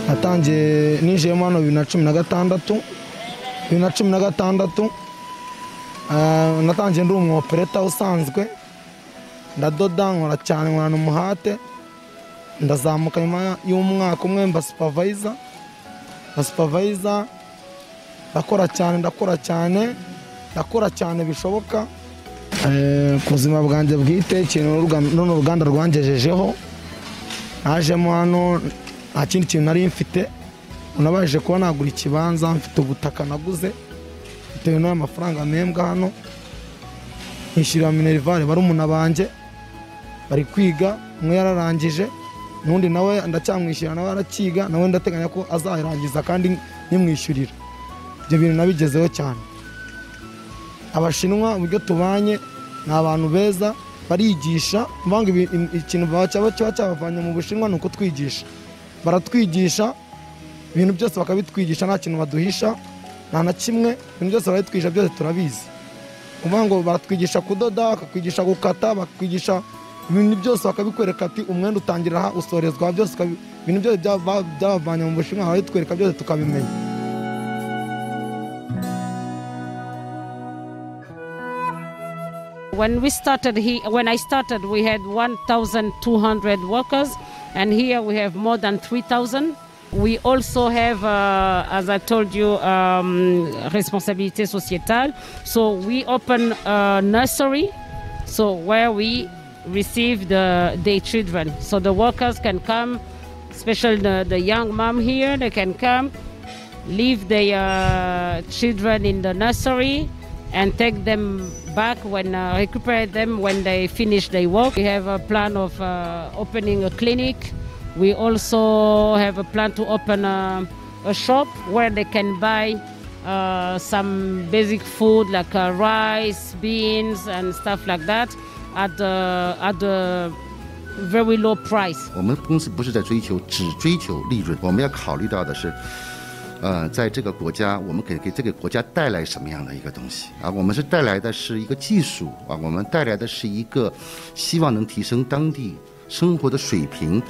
natangiye ninjiye mu hano 2016 natangiye ndi umwopereta usanzwe ndadoda nkora cyane nkora umuhate ndazamuka nyuma y'umwaka umwe mba supervisor ndakora cyane bishoboka ku buzima bwanjye bwite ikintu n'uruganda rwangejejeho najemo hano nta kindi kintu nari mfite unabashije kuba nagura ikibanza mfite ubutaka naguze bitewe n'aya mafaranga mpembwa hano nishyurira minerivare barumuna banjye bari kwiga umwe yararangije n'undi nawe ndacyamwishyura nawe arakiga nawe ndateganya ko azayirangiza kandi nimwishyurira ibyo bintu nabigezeho cyane abashinwa uburyo tubanye ni abantu beza barigisha mvanga ikintu cyabavanye mu bushinwa ni uko twigisha baratwigisha ibintu byose bakabitwigisha nta kintu baduhisha nta na kimwe ibintu byose barabitwigisha byose turabizi uvuga ngo baratwigisha kudoda bakakwigisha gukata bakwigisha ibintu byose bakabikwereka ati umwenda utangirira aha usorezwa byose ibintu byose byabavanye mu bushinwa barabitwereka byose tukabimenya. When I started, we had 1,200 workers, and here we have more than 3,000. We also have, as I told you, responsabilité sociétale. So we open a nursery, so where we receive the children. So the workers can come, especially the young mom here, they can come, leave their children in the nursery, and take them back recuperate them when they finish their work. We have a plan of opening a clinic. We also have a plan to open a shop where they can buy some basic food like rice, beans, and stuff like that at a very low price. 我们公司不是在只追求利润，我们要考虑到的是。在这个国家，我们给这个国家带来什么样的一个东西啊？我们是带来的是一个技术啊，我们带来的是一个希望能提升当地生活的水平。